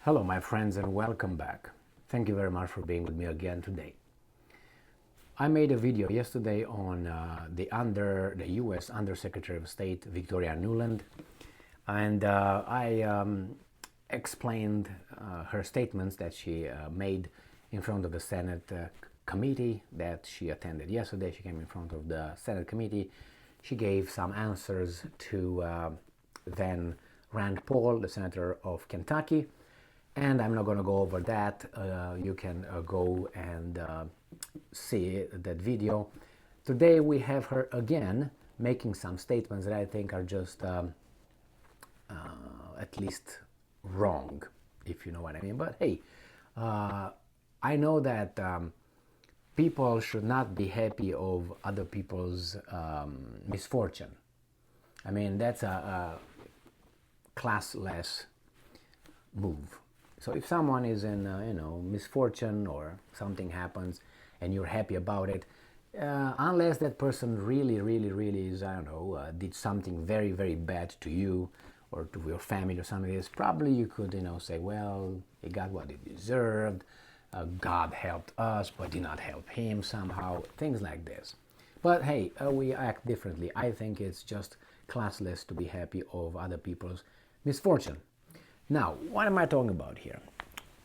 Hello my friends and welcome back. Thank you very much for being with me again today. I made a video yesterday on the US Undersecretary of State Victoria Nuland, and I explained her statements that she made in front of the Senate committee that she attended yesterday. She came in front of the Senate committee. She gave some answers to then Rand Paul, the senator of Kentucky. And I'm not going to go over that. You can go and see that video. Today we have her again making some statements that I think are just at least wrong, if you know what I mean. But hey, I know that people should not be happy of other people's misfortune. I mean, that's a classless move. So if someone is in, misfortune or something happens and you're happy about it, unless that person really is, did something very, very bad to you or to your family or something like this, probably you could, say, well, he got what he deserved. God helped us, but did not help him somehow, things like this. But hey, we act differently. I think it's just classless to be happy of other people's misfortune. Now, what am I talking about here?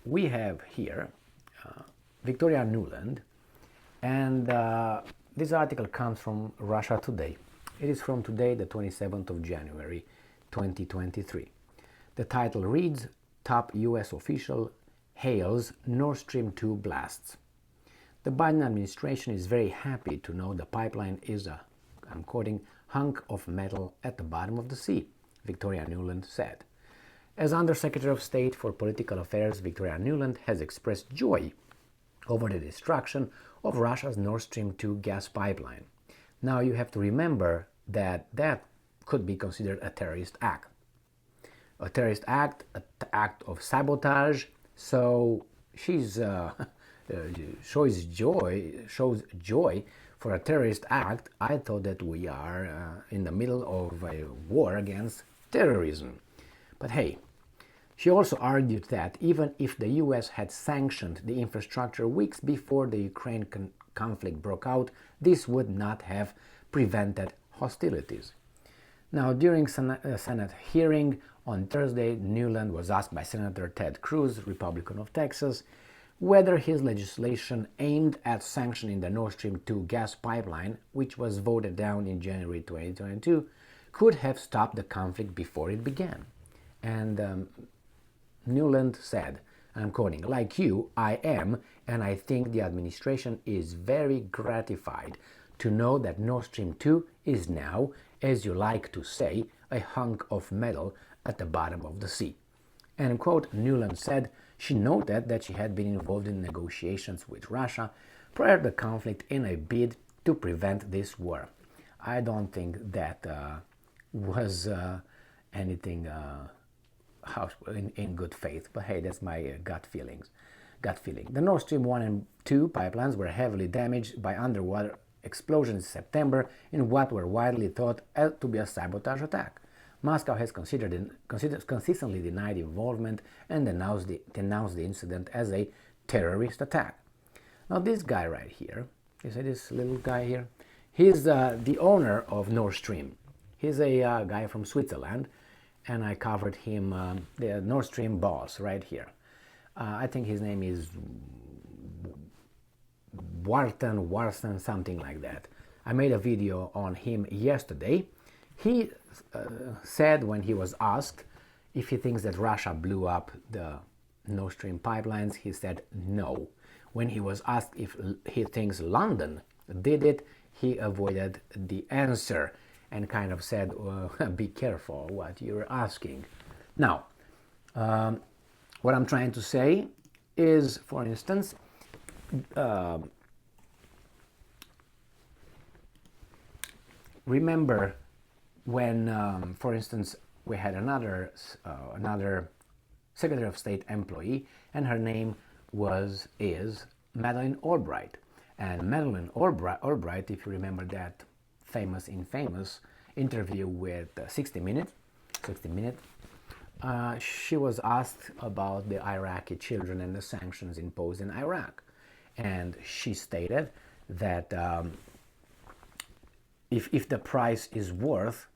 We have here Victoria Nuland, and this article comes from Russia Today. It is from today, the 27th of January, 2023. The title reads, Top U.S. official hails Nord Stream 2 blasts. The Biden administration is very happy to know the pipeline is a, I'm quoting, hunk of metal at the bottom of the sea, Victoria Nuland said. As Undersecretary of State for Political Affairs, Victoria Nuland has expressed joy over the destruction of Russia's Nord Stream 2 gas pipeline. Now you have to remember that that could be considered a terrorist act. A terrorist act, an act of sabotage. So she's shows joy for a terrorist act. I thought that we are in the middle of a war against terrorism. But hey, she also argued that even if the US had sanctioned the infrastructure weeks before the Ukraine conflict broke out, this would not have prevented hostilities. Now, during Senate hearing on Thursday, Nuland was asked by Senator Ted Cruz, Republican of Texas, whether his legislation aimed at sanctioning the Nord Stream 2 gas pipeline, which was voted down in January 2022, could have stopped the conflict before it began. And Nuland said, I'm quoting, like you, I am, and I think the administration is very gratified to know that Nord Stream 2 is now, as you like to say, a hunk of metal at the bottom of the sea. And quote, Nuland said she noted that she had been involved in negotiations with Russia prior to the conflict in a bid to prevent this war. I don't think that was anything in good faith, but hey, that's my gut feeling. The Nord Stream 1 and 2 pipelines were heavily damaged by underwater explosions in September in what were widely thought to be a sabotage attack. Moscow has consistently denied involvement and denounced the incident as a terrorist attack. Now this guy right here, you see this little guy here? He's the owner of Nord Stream. He's a guy from Switzerland, and I covered him, the Nord Stream boss, right here. I think his name is Warsten, something like that. I made a video on him yesterday. He said when he was asked if he thinks that Russia blew up the Nord Stream pipelines, he said no. When he was asked if he thinks London did it, he avoided the answer and kind of said, be careful what you're asking. Now, what I'm trying to say is, for instance, remember when, for instance, we had another Secretary of State employee, and her name is Madeleine Albright. And Madeleine Albright, if you remember that infamous interview with 60 Minutes, she was asked about the Iraqi children and the sanctions imposed in Iraq. And she stated that if the price is worth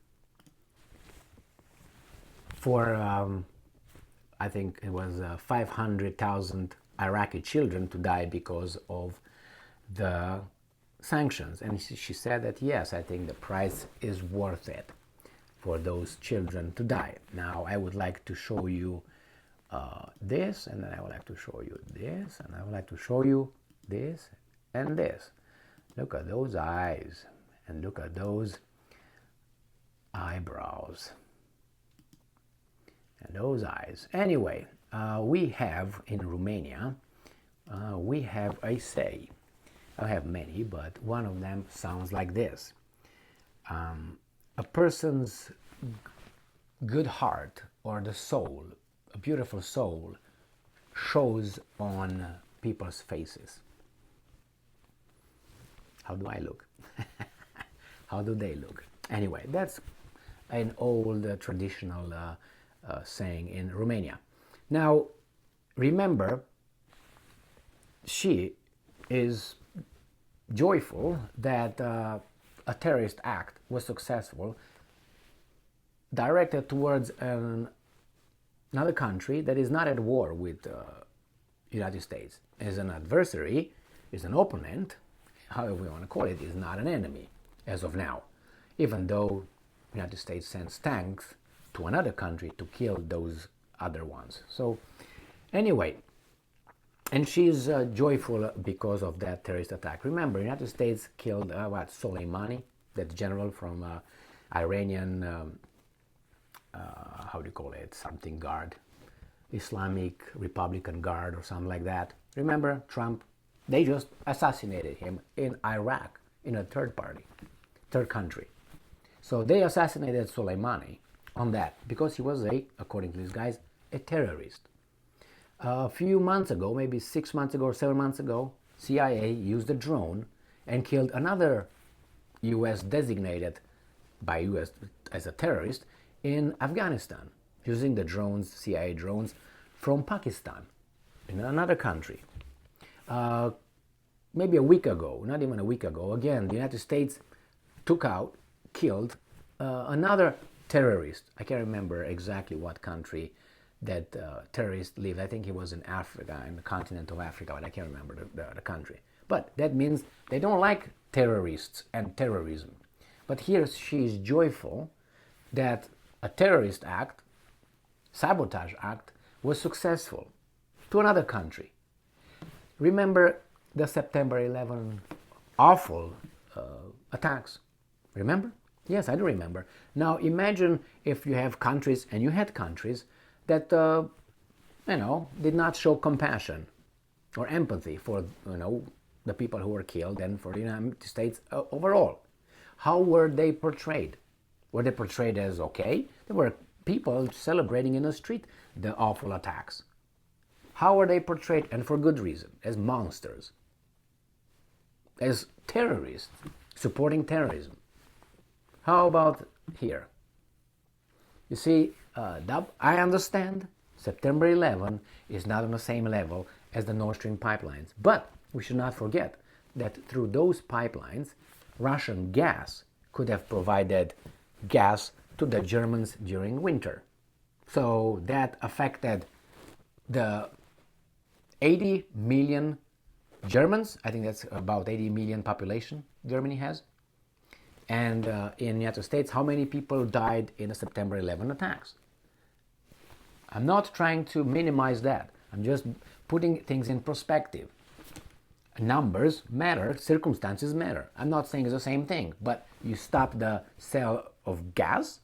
for, I think it was 500,000 Iraqi children to die because of the sanctions. And she said that, yes, I think the price is worth it for those children to die. Now, I would like to show you this, and then I would like to show you this, and I would like to show you this and this. Look at those eyes, and look at those eyebrows, and those eyes. Anyway, we have in Romania, we have a say. I have many, but one of them sounds like this. A person's good heart or the soul, a beautiful soul, shows on people's faces. How do I look? How do they look? Anyway, that's an old traditional saying in Romania. Now, remember, she is joyful that a terrorist act was successful, directed towards another country that is not at war with the United States. Is an adversary, is an opponent, however we want to call it, is not an enemy as of now, even though the United States sends tanks to another country to kill those other ones. So anyway, and she's joyful because of that terrorist attack. Remember, the United States killed Soleimani, that general from Iranian, how do you call it, something guard, Islamic Republican Guard or something like that. Remember, Trump, they just assassinated him in Iraq, in a third country. So they assassinated Soleimani on that because he was according to these guys, a terrorist. A few months ago, maybe 6 months ago or 7 months ago, CIA used a drone and killed another U.S. designated by U.S. as a terrorist in Afghanistan, using the drones, CIA drones, from Pakistan, in another country. Maybe a week ago, not even a week ago, again, the United States killed another terrorist. I can't remember exactly what country that terrorist lived. I think he was in Africa, in the continent of Africa, but I can't remember the country. But that means they don't like terrorists and terrorism. But here she is joyful that a terrorist act, sabotage act, was successful to another country. Remember the September 11 awful attacks? Remember? Yes, I do remember. Now imagine if you have countries, and you had countries, that did not show compassion or empathy for the people who were killed and for the United States overall. How were they portrayed? Were they portrayed as okay? There were people celebrating in the street the awful attacks. How were they portrayed? And for good reason, as monsters, as terrorists, supporting terrorism. How about here? You see, I understand September 11 is not on the same level as the Nord Stream pipelines, but we should not forget that through those pipelines, Russian gas could have provided gas to the Germans during winter. So that affected the 80 million Germans. I think that's about 80 million population Germany has. And in the United States, how many people died in the September 11 attacks? I'm not trying to minimize that. I'm just putting things in perspective. Numbers matter, circumstances matter. I'm not saying it's the same thing, but you stop the sale of gas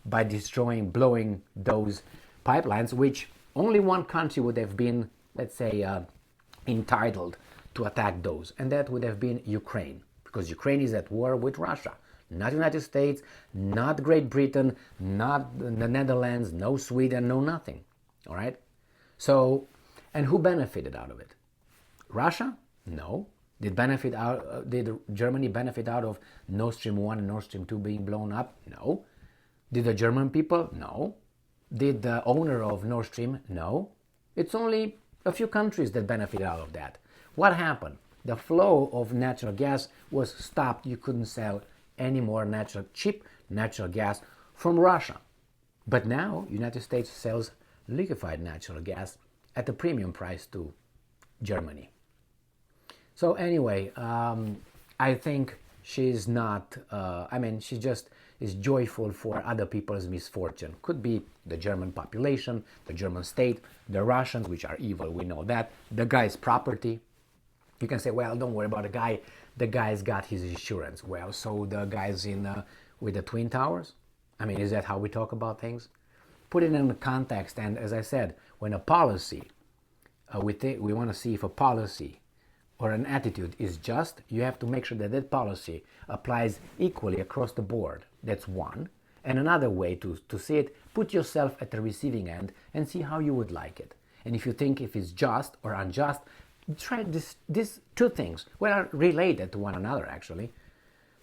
by blowing those pipelines, which only one country would have been, let's say, entitled to attack those, and that would have been Ukraine, because Ukraine is at war with Russia, not United States, not Great Britain, not the Netherlands, no Sweden, no nothing. All right? So, and who benefited out of it? Russia? No. Did Germany benefit out of Nord Stream 1 and Nord Stream 2 being blown up? No. Did the German people? No. Did the owner of Nord Stream? No. It's only a few countries that benefit out of that. What happened? The flow of natural gas was stopped. You couldn't sell any more cheap natural gas from Russia. But now United States sells liquefied natural gas at a premium price to Germany. So anyway, I think she's not, she just is joyful for other people's misfortune. Could be the German population, the German state, the Russians, which are evil, we know that, the guy's property. You can say, well, don't worry about the guy's got his insurance. Well, so the guys with the Twin Towers? I mean, is that how we talk about things? Put it in the context, and as I said, when a policy, we want to see if a policy or an attitude is just, you have to make sure that that policy applies equally across the board. That's one. And another way to see it, put yourself at the receiving end and see how you would like it. And if you think if it's just or unjust, try these two things. Well, are related to one another, actually.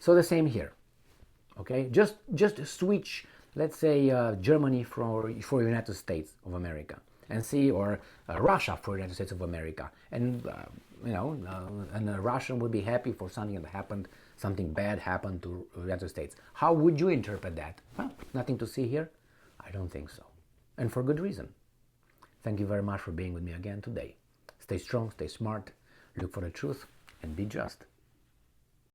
So the same here. Okay, just switch, let's say, Germany for United States of America, and see, or Russia for United States of America, and and a Russian would be happy for something that happened, something bad happened to United States. How would you interpret that? Well, nothing to see here. I don't think so, and for good reason. Thank you very much for being with me again today. Stay strong, stay smart, look for the truth, and be just.